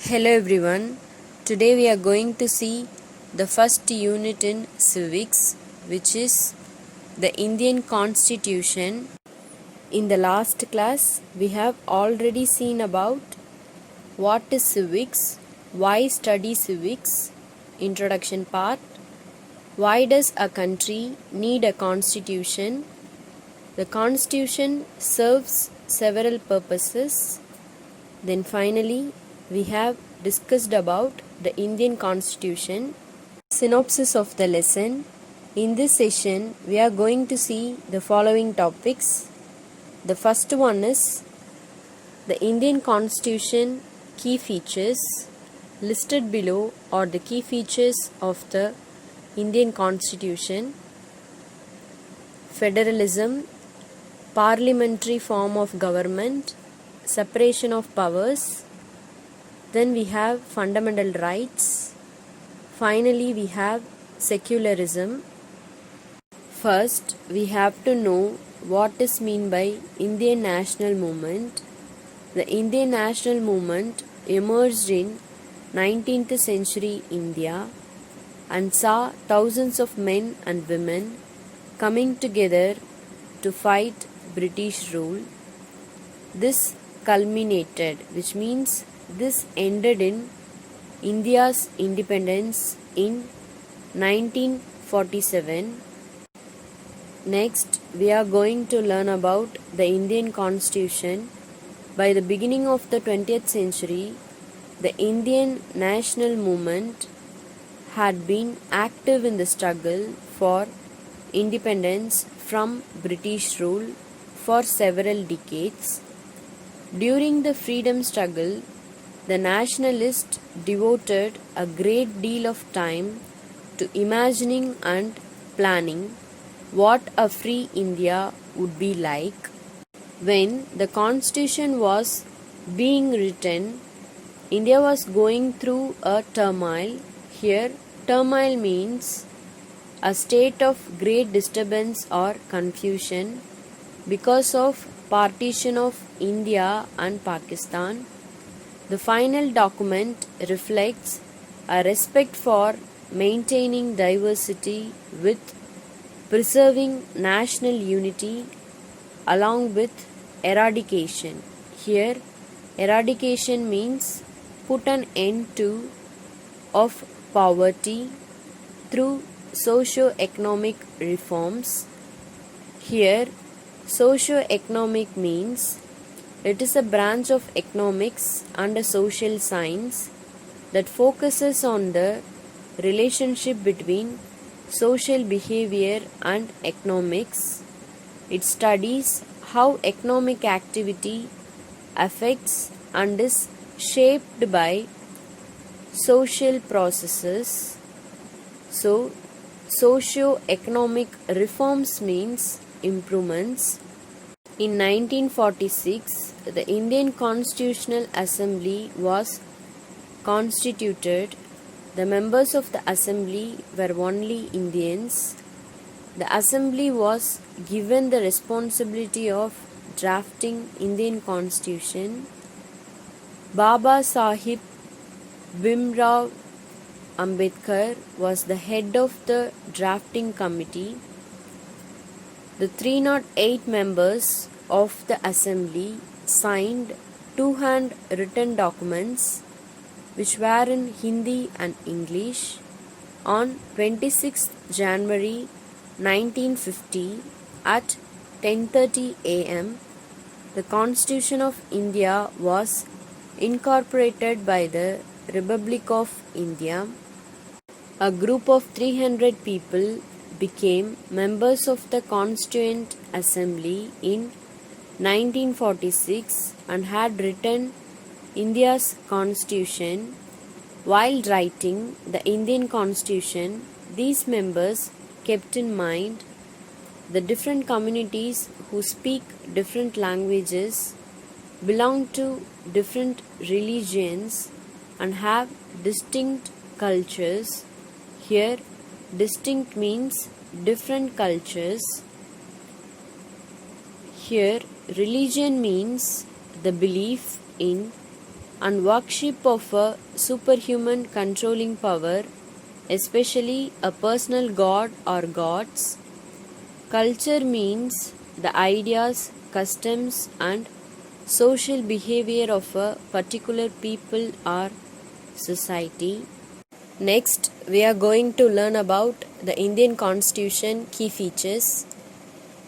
Hello everyone. Today we are going to see the first unit in civics, which is the Indian Constitution. In the last class, we have already seen about what is civics, why study civics, introduction part, why does a country need a constitution. The constitution serves several purposes. Then finally, we have discussed about the Indian Constitution. Synopsis of the lesson. In this session, we are going to see the following topics. The first one is the Indian Constitution key features. Listed below are the key features of the Indian Constitution. Federalism, parliamentary form of government, separation of powers. Then we have fundamental rights. Finally, we have secularism. First, we have to know what is meant by Indian national movement. The Indian national movement emerged in 19th century India and saw thousands of men and women coming together to fight British rule. This culminated, which means this ended in India's independence in 1947. Next, we are going to learn about the Indian Constitution. By the beginning of the 20th century, the Indian national movement had been active in the struggle for independence from British rule for several decades. During the freedom struggle, the nationalists devoted a great deal of time to imagining and planning what a free India would be like. When the Constitution was being written, India was going through a turmoil. Here, turmoil means a state of great disturbance or confusion because of partition of India and Pakistan. The final document reflects a respect for maintaining diversity with preserving national unity along with eradication. Here, eradication means put an end to of poverty through socio-economic reforms. Here, socio-economic means it is a branch of economics and a social science that focuses on the relationship between social behavior and economics. It studies how economic activity affects and is shaped by social processes. So, socio-economic reforms means improvements. In 1946, the Indian Constitutional Assembly was constituted. The members of the Assembly were only Indians. The Assembly was given the responsibility of drafting Indian Constitution. Baba Sahib Bhimrao Ambedkar was the head of the drafting committee. The 308 members of the Assembly signed two hand-written documents which were in Hindi and English. On 26 January 1950 at 10:30 am, the Constitution of India was incorporated by the Republic of India. A group of 300 people became members of the Constituent Assembly in 1946 and had written India's Constitution. While writing the Indian Constitution, these members kept in mind the different communities who speak different languages, belong to different religions, and have distinct cultures. Here, distinct means different cultures. Here, religion means the belief in and worship of a superhuman controlling power, especially a personal god or gods. Culture means the ideas, customs, and social behavior of a particular people or society. Next, we are going to learn about the Indian Constitution key features.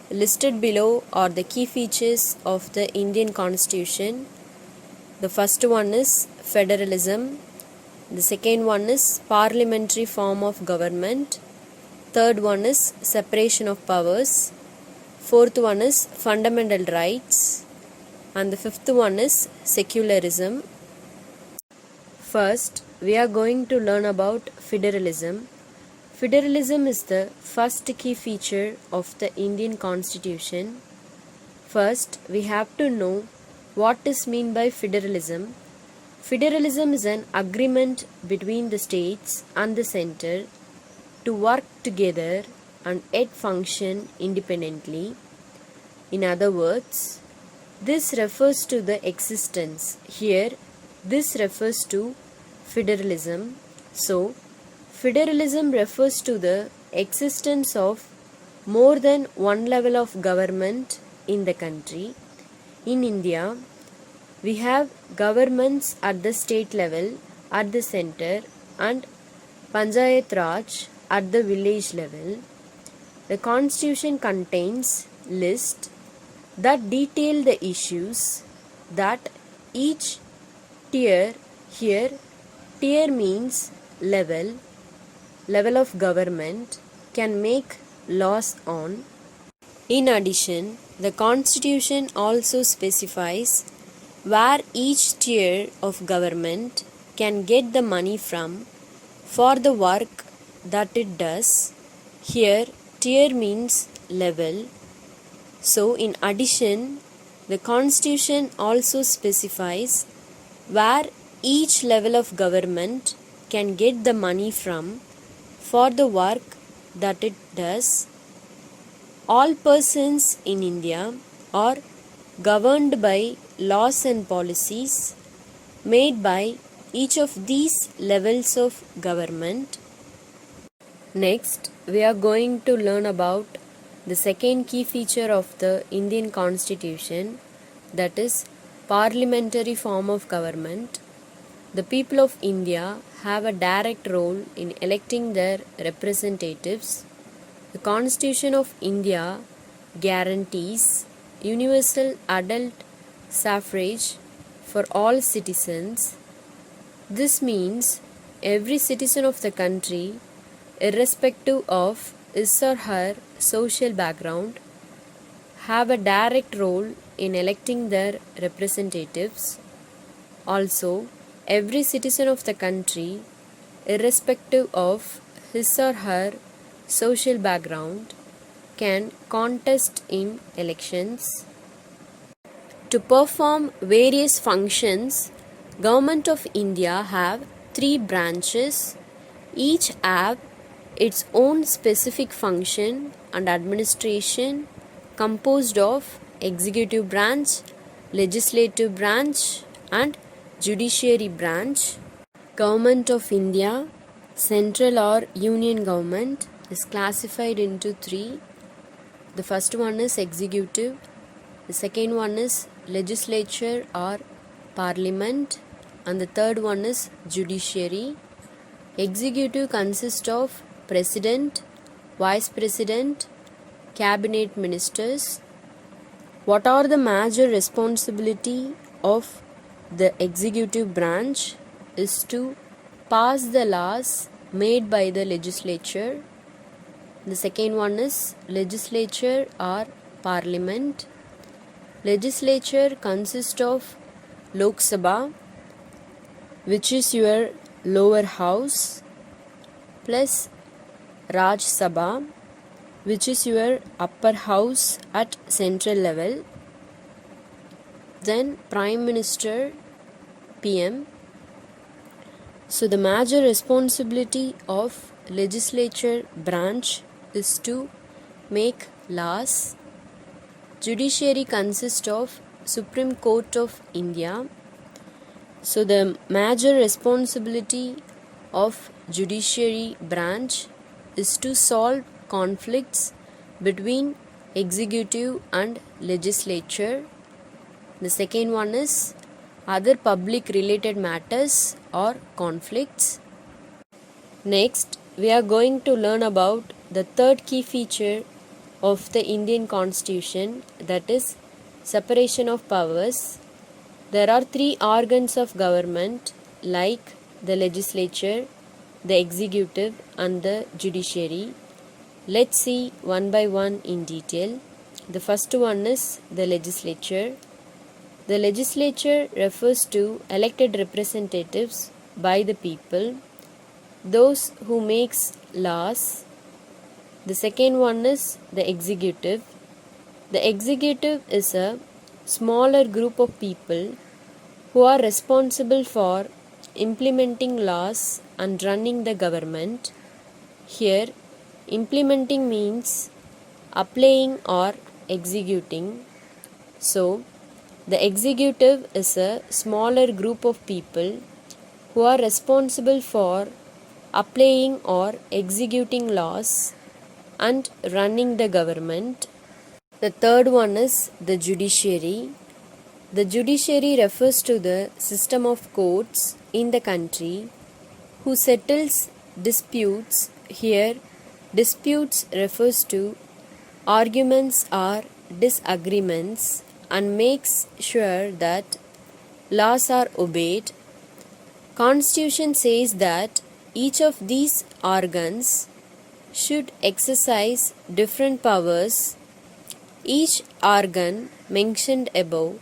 Listed below are the key features of the Indian Constitution. The first one is federalism. The second one is parliamentary form of government. Third one is separation of powers. Fourth one is fundamental rights. And the fifth one is secularism. First, we are going to learn about federalism. Federalism is the first key feature of the Indian Constitution. First, we have to know what is meant by federalism. Federalism is an agreement between the states and the center to work together and yet function independently. In other words, this refers to the existence. Here, this refers to federalism. So, federalism refers to the existence of more than one level of government in the country. In India, we have governments at the state level, at the center, and Panchayat Raj at the village level. The Constitution contains lists that detail the issues that each tier, here tier means level of government, can make laws on. In addition, the Constitution also specifies where each tier of government can get the money from for the work that it does. Here, tier means level. So, in addition, the Constitution also specifies where each level of government can get the money from for the work that it does. All persons in India are governed by laws and policies made by each of these levels of government. Next, we are going to learn about the second key feature of the Indian Constitution, that is parliamentary form of government. The people of India have a direct role in electing their representatives. The Constitution of India guarantees universal adult suffrage for all citizens. This means every citizen of the country, irrespective of his or her social background, have a direct role in electing their representatives. Also, every citizen of the country, irrespective of his or her social background, can contest in elections. To perform various functions, Government of India have 3 branches. Each have its own specific function and administration, composed of executive branch, legislative branch, and judiciary branch. Government of India, central or union government, is classified into 3. The first one is executive, the second one is legislature or parliament, and the third one is judiciary. Executive consists of president, vice president, cabinet ministers. What are the major responsibility of the executive branch is to pass the laws made by the legislature. The second one is legislature or parliament. Legislature consists of Lok Sabha, which is your lower house, plus Raj Sabha, which is your upper house at central level. Then Prime Minister, PM. So the major responsibility of legislature branch is to make laws. Judiciary consists of Supreme Court of India. So the major responsibility of judiciary branch is to solve conflicts between executive and legislature. The second one is other public related matters or conflicts. Next, we are going to learn about the third key feature of the Indian Constitution, that is separation of powers. There are three organs of government like the legislature, the executive and the judiciary. Let's see one by one in detail. The first one is the legislature. The legislature refers to elected representatives by the people, those who makes laws. The second one is the executive. The executive is a smaller group of people who are responsible for implementing laws and running the government. Here, implementing means applying or executing. So, the executive is a smaller group of people who are responsible for applying or executing laws and running the government. The third one is the judiciary. The judiciary refers to the system of courts in the country who settles disputes. Here, disputes refers to arguments or disagreements and makes sure that laws are obeyed. Constitution says that each of these organs should exercise different powers. Each organ mentioned above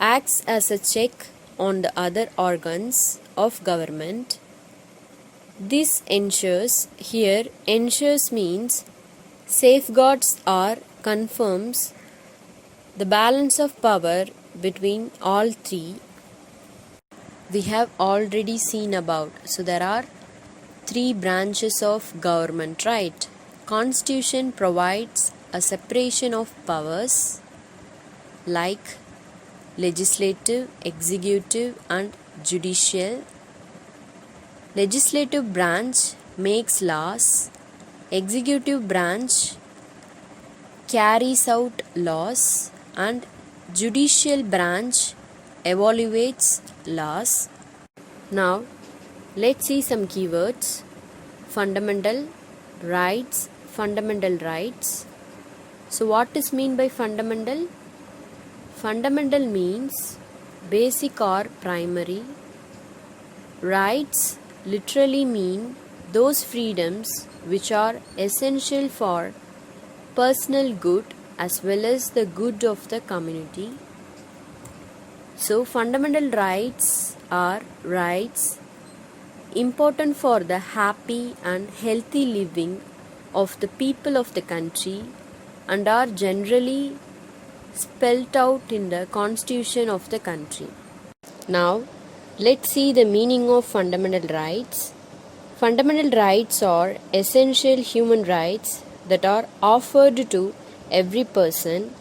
acts as a check on the other organs of government. This ensures, here ensures means safeguards or confirms the balance of power between all three. We have already seen about, so there are three branches of government, right? Constitution provides a separation of powers like legislative, executive and judicial. Legislative branch makes laws, executive branch carries out laws and judicial branch evaluates laws. Now, let's see some keywords. Fundamental rights, fundamental rights. So what is mean by fundamental? Fundamental means basic or primary. Rights literally mean those freedoms which are essential for personal good as well as the good of the community. So fundamental rights are rights important for the happy and healthy living of the people of the country and are generally spelled out in the constitution of the country. Now, let's see the meaning of fundamental rights. Fundamental rights are essential human rights that are offered to every person,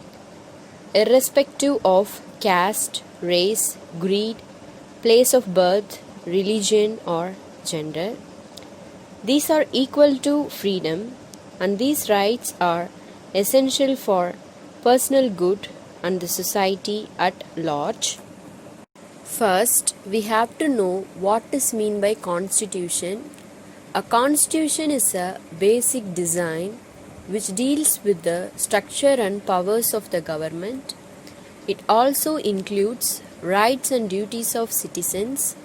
irrespective of caste, race, creed, place of birth, religion or gender. These are equal to freedom and these rights are essential for personal good and the society at large. First, we have to know what is mean by constitution. A constitution is a basic design which deals with the structure and powers of the government. It also includes rights and duties of citizens.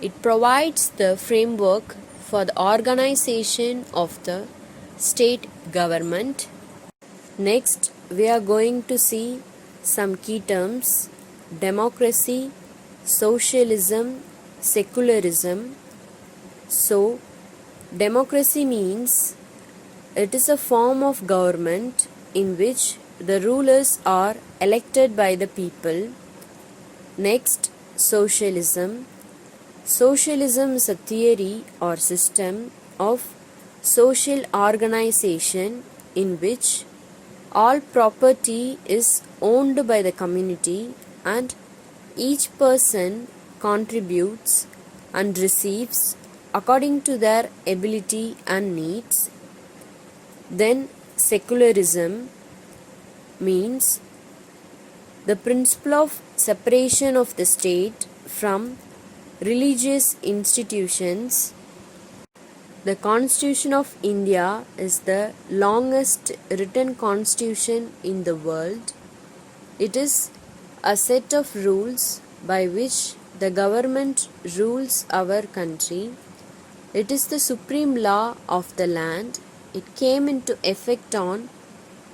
It provides the framework for the organization of the state government. Next, we are going to see some key terms: democracy, socialism, secularism. So, democracy means it is a form of government in which the rulers are elected by the people. Next, socialism. Socialism is a theory or system of social organization in which all property is owned by the community and each person contributes and receives according to their ability and needs. Then secularism means the principle of separation of the state from religious institutions. The Constitution of India is the longest written constitution in the world. It is a set of rules by which the government rules our country. It is the supreme law of the land. It came into effect on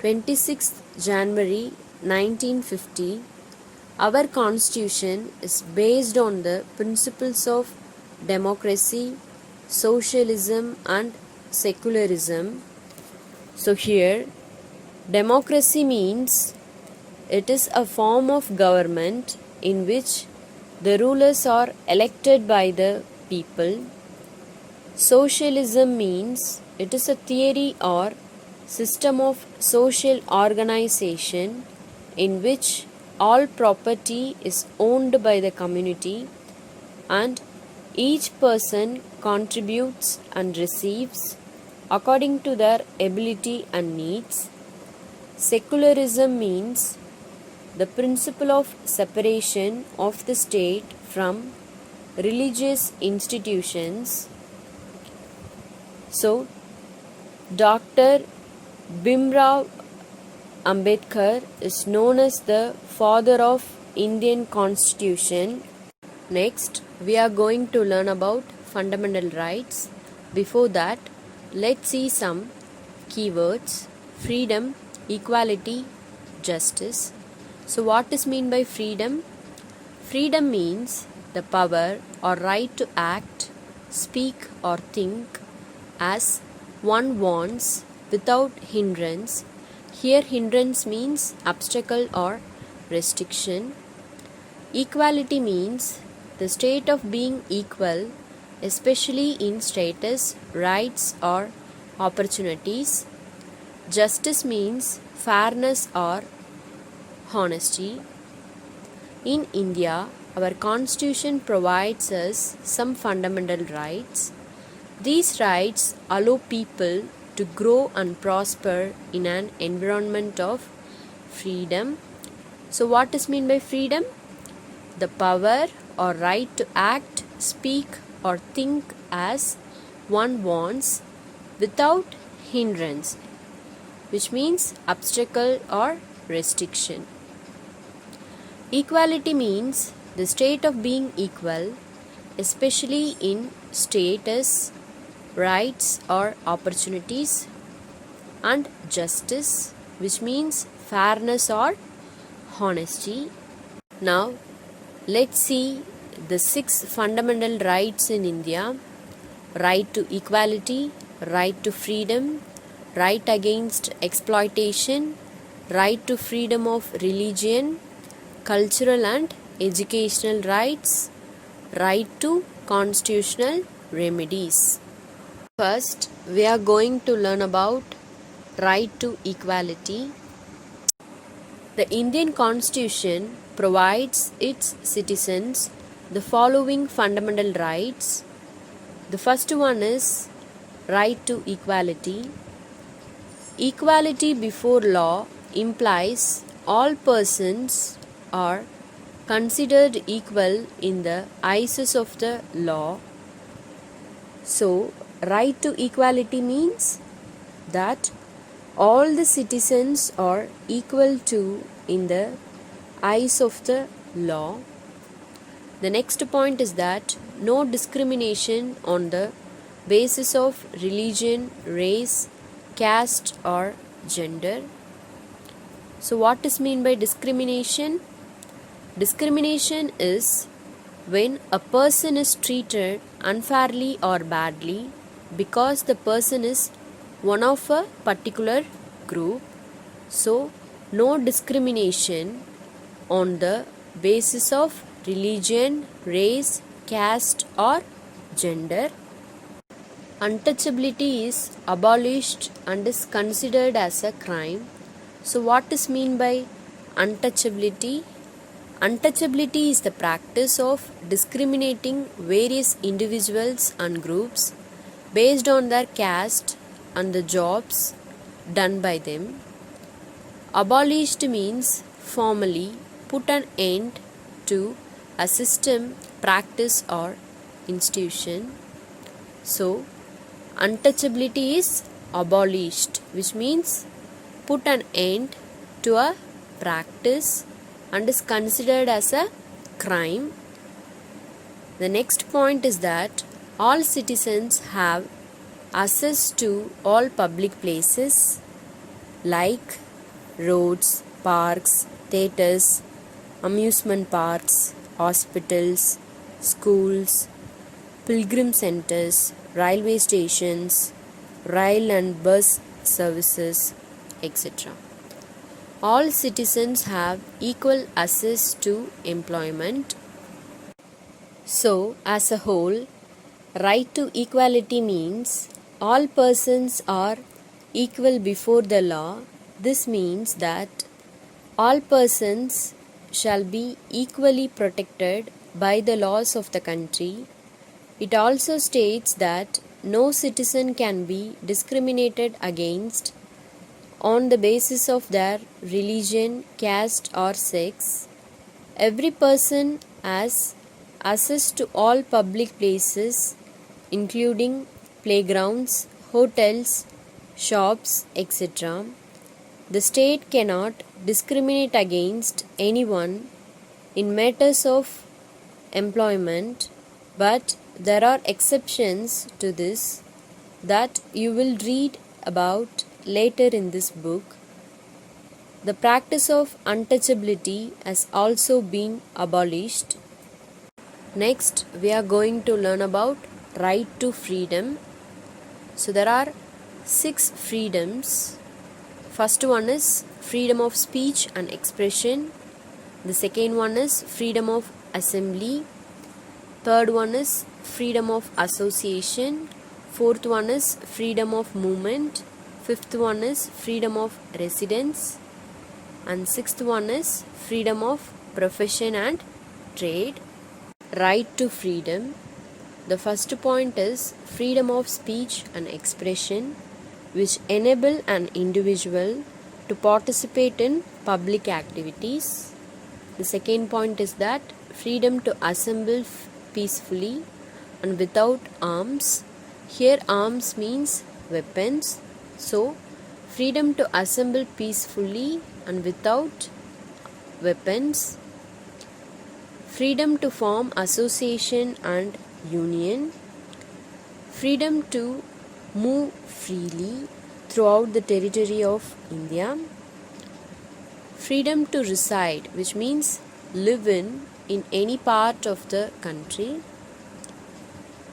26th January 1950. Our constitution is based on the principles of democracy, socialism and secularism. So here, democracy means it is a form of government in which the rulers are elected by the people. Socialism means it is a theory or system of social organization in which all property is owned by the community and each person contributes and receives according to their ability and needs. Secularism means the principle of separation of the state from religious institutions. So, Dr. Bhimrao Ambedkar is known as the father of Indian Constitution. Next, we are going to learn about fundamental rights. Before that, let's see some keywords: freedom, equality, justice. So what is meant by freedom? Freedom means the power or right to act, speak or think as one wants without hindrance. Here hindrance means obstacle or restriction. Equality means the state of being equal, especially in status, rights or opportunities. Justice means fairness or honesty. In India, our constitution provides us some fundamental rights. These rights allow people to grow and prosper in an environment of freedom. So what is meant by freedom? The power or right to act, speak or think as one wants without hindrance, which means obstacle or restriction. Equality means the state of being equal, especially in status, rights or opportunities. And justice, which means fairness or honesty. Now, let's see the 6 fundamental rights in India: right to equality, right to freedom, right against exploitation, right to freedom of religion, cultural and educational rights, right to constitutional remedies. First, we are going to learn about right to equality. The Indian Constitution provides its citizens the following fundamental rights. The first one is right to equality. Equality before law implies all persons are considered equal in the eyes of the law. So, right to equality means that all the citizens are equal to in the eyes of the law. The next point is that no discrimination on the basis of religion, race, caste or gender. So what is meant by discrimination? Discrimination is when a person is treated unfairly or badly because the person is one of a particular group. So, no discrimination on the basis of religion, race, caste or gender. Untouchability is abolished and is considered as a crime. So, what is meant by untouchability? Untouchability is the practice of discriminating various individuals and groups based on their caste and the jobs done by them. Abolished means formally put an end to a system, practice, or institution. So, untouchability is abolished, which means put an end to a practice and is considered as a crime. The next point is that all citizens have access to all public places like roads, parks, theatres, amusement parks, hospitals, schools, pilgrim centers, railway stations, rail and bus services, etc. All citizens have equal access to employment. So, as a whole, right to equality means all persons are equal before the law. This means that all persons shall be equally protected by the laws of the country. It also states that no citizen can be discriminated against on the basis of their religion, caste, or sex. Every person has access to all public places, including playgrounds, hotels, shops, etc. The state cannot discriminate against anyone in matters of employment, but there are exceptions to this that you will read about later in this book. The practice of untouchability has also been abolished. Next, we are going to learn about right to freedom. So there are 6 freedoms. First one is freedom of speech and expression. The second one is freedom of assembly. Third one is freedom of association. Fourth one is freedom of movement. Fifth one is freedom of residence. And sixth one is freedom of profession and trade. Right to freedom. The first point is freedom of speech and expression, which enable an individual to participate in public activities. The second point is that freedom to assemble peacefully and without arms. Here arms means weapons. So, freedom to assemble peacefully and without weapons. Freedom to form association and union. Freedom to move freely throughout the territory of India. Freedom to reside, which means live in any part of the country.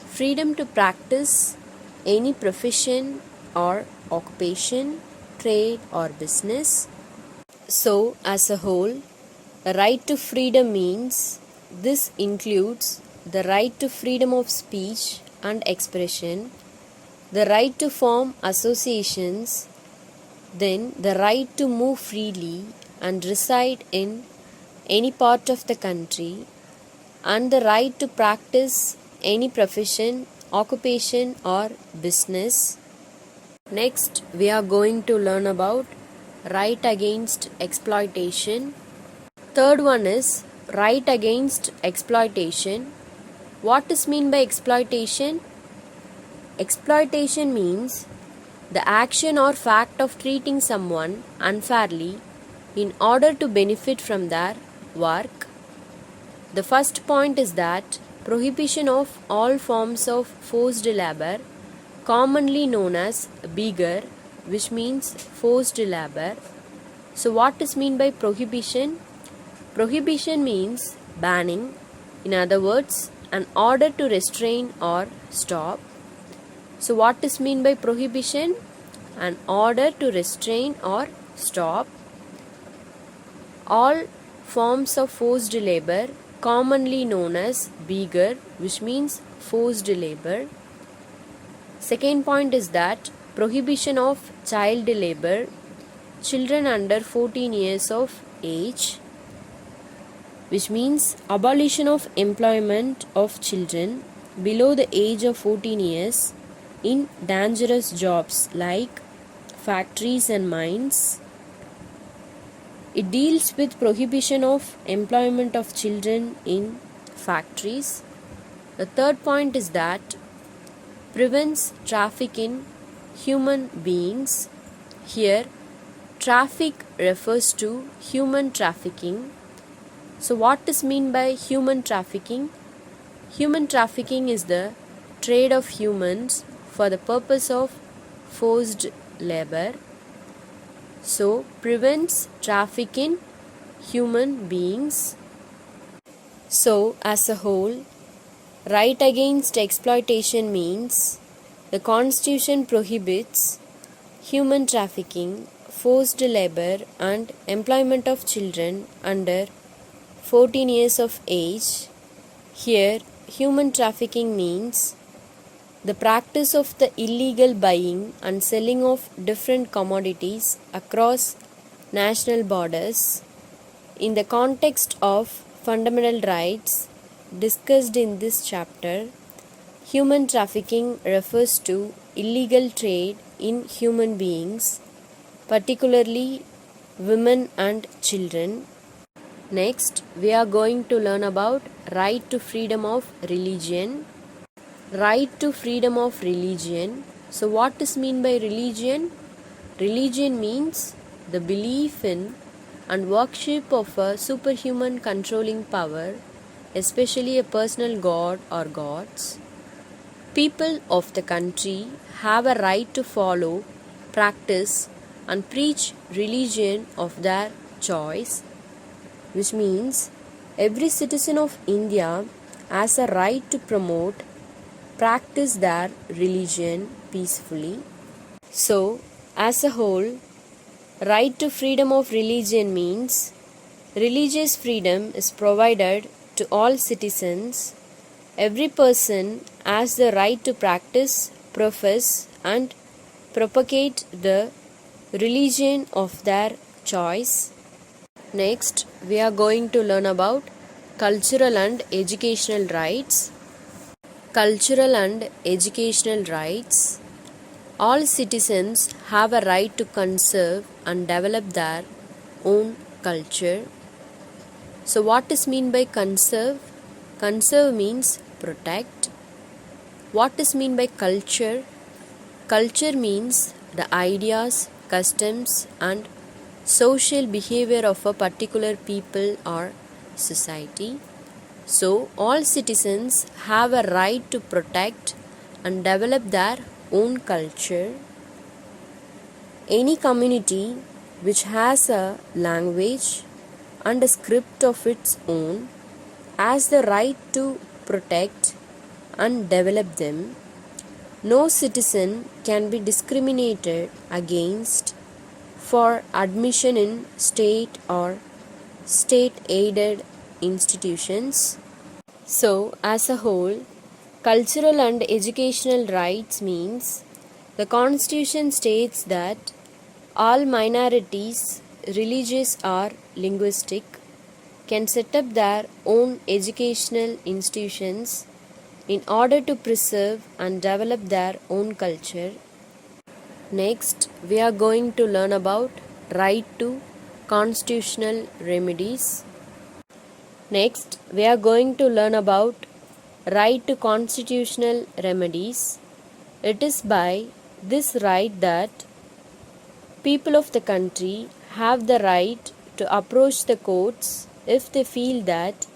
Freedom to practice any profession or occupation, trade or business. So, as a whole, the right to freedom means this includes the right to freedom of speech and expression, the right to form associations, then the right to move freely and reside in any part of the country, and the right to practice any profession, occupation or business. Next, we are going to learn about right against exploitation. Third one is right against exploitation. What is meant by exploitation? Exploitation means the action or fact of treating someone unfairly in order to benefit from their work. The first point is that prohibition of all forms of forced labor, commonly known as begar, which means forced labor. So what is meant by prohibition? Prohibition means banning, in other words, an order to restrain or stop. So what is meant by prohibition? An order to restrain or stop all forms of forced labor, commonly known as begar, which means forced labor. Second point is that prohibition of child labor, children under 14 years of age. which means abolition of employment of children below the age of 14 years in dangerous jobs like factories and mines. It deals with prohibition of employment of children in factories. The third point is that prevents traffic in human beings. Here, traffic refers to human trafficking. So, what is meant by human trafficking? Human trafficking is the trade of humans for the purpose of forced labor. So, prevents traffic in human beings. So, as a whole, right against exploitation means the Constitution prohibits human trafficking, forced labor, and employment of children under 14 years of age. Here, human trafficking means the practice of the illegal buying and selling of different commodities across national borders. In the context of fundamental rights discussed in this chapter, human trafficking refers to illegal trade in human beings, particularly women and children. Next, we are going to learn about right to freedom of religion. Right to freedom of religion. So, what is mean by religion? Religion means the belief in and worship of a superhuman controlling power, especially a personal god or gods. People of the country have a right to follow, practice, and preach religion of their choice, which means every citizen of India has a right to promote, practice their religion peacefully. So, as a whole, right to freedom of religion means religious freedom is provided to all citizens. Every person has the right to practice, profess, and propagate the religion of their choice. Next, we are going to learn about cultural and educational rights. Cultural and educational rights. All citizens have a right to conserve and develop their own culture. So, what is meant by conserve? Conserve means protect. What is meant by culture? Culture means the ideas, customs, and social behavior of a particular people or society. So, all citizens have a right to protect and develop their own culture. Any community which has a language and a script of its own has the right to protect and develop them. No citizen can be discriminated against for admission in state or state aided institutions. So, as a whole, cultural and educational rights means the Constitution states that all minorities, religious or linguistic, can set up their own educational institutions in order to preserve and develop their own culture. Next, we are going to learn about right to constitutional remedies. Next, we are going to learn about right to constitutional remedies. It is by this right that people of the country have the right to approach the courts if they feel that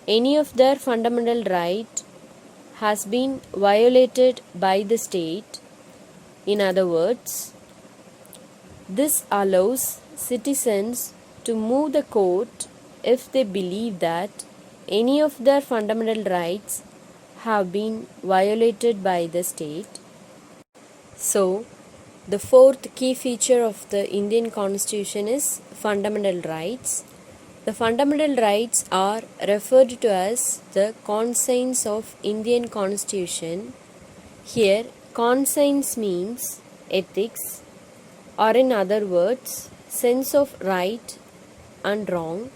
any of their fundamental right has been violated by the state. In other words, this allows citizens to move the court if they believe that any of their fundamental rights have been violated by the state. So, the fourth key feature of the Indian Constitution is fundamental rights. The fundamental rights are referred to as the conscience of Indian Constitution. Here, conscience means ethics, or in other words, sense of right and wrong.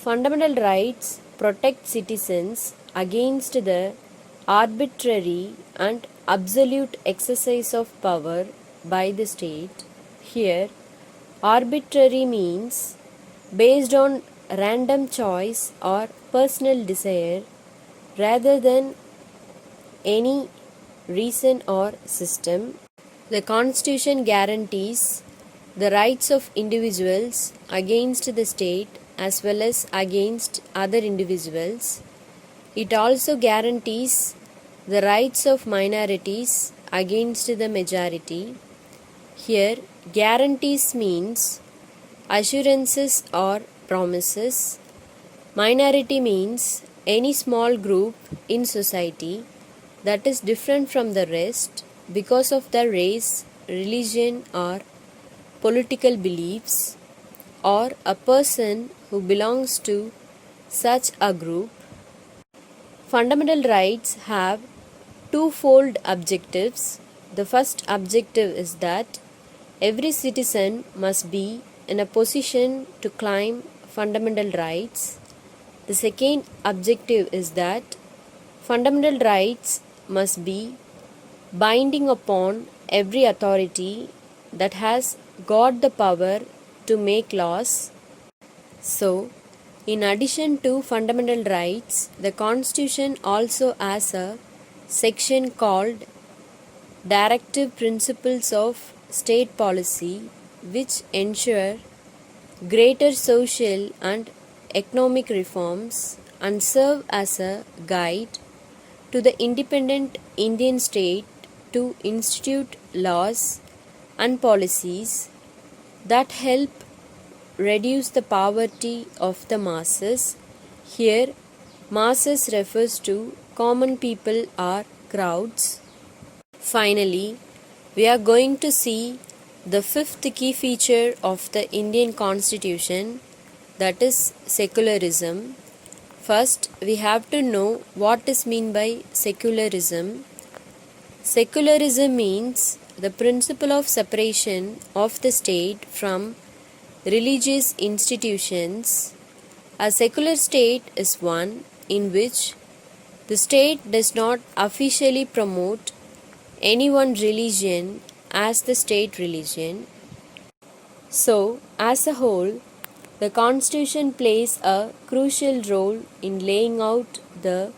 Fundamental rights protect citizens against the arbitrary and absolute exercise of power by the state. Here, arbitrary means based on random choice or personal desire rather than any reason or system. The Constitution guarantees the rights of individuals against the state as well as against other individuals. It also guarantees the rights of minorities against the majority. Here, guarantees means assurances or promises. Minority means any small group in society that is different from the rest because of their race, religion, or political beliefs, or a person who belongs to such a group. Fundamental rights have twofold objectives. The first objective is that every citizen must be in a position to claim fundamental rights. The second objective is that fundamental rights must be binding upon every authority that has got the power to make laws. So, in addition to fundamental rights, the Constitution also has a section called Directive Principles of State Policy, which ensure greater social and economic reforms and serve as a guide to the independent Indian state to institute laws and policies that help reduce the poverty of the masses. Here, masses refers to common people or crowds. Finally, we are going to see the fifth key feature of the Indian Constitution, that is secularism. First, we have to know what is meant by secularism. Secularism means the principle of separation of the state from religious institutions. A secular state is one in which the state does not officially promote any one religion as the state religion. So, as a whole, the Constitution plays a crucial role in laying out the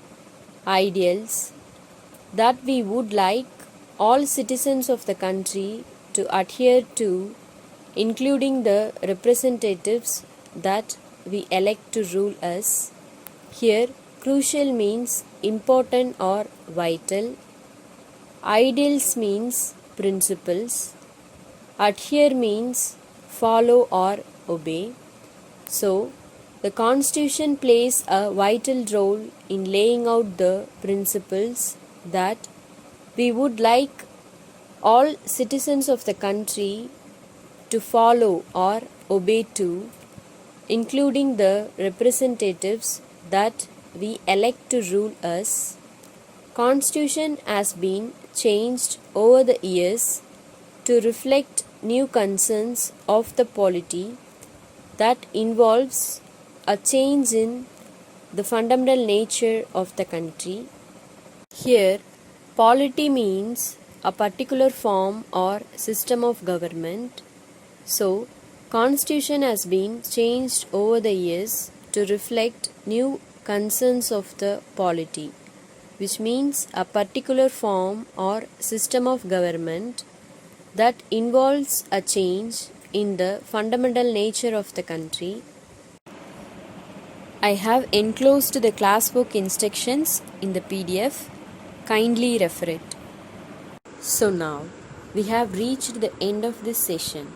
ideals that we would like all citizens of the country to adhere to, including the representatives that we elect to rule us. Here, crucial means important or vital. Ideals means principles. Adhere means follow or obey. So, the Constitution plays a vital role in laying out the principles that we would like all citizens of the country to follow or obey to, including the representatives that we elect to rule us. Constitution has been changed over the years to reflect new concerns of the polity that involves a change in the fundamental nature of the country. Here, polity means a particular form or system of government. So, Constitution has been changed over the years to reflect new concerns of the polity, which means a particular form or system of government that involves a change in the fundamental nature of the country. I have enclosed the classwork instructions in the PDF. Kindly refer it. So now, we have reached the end of this session.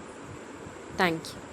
Thank you.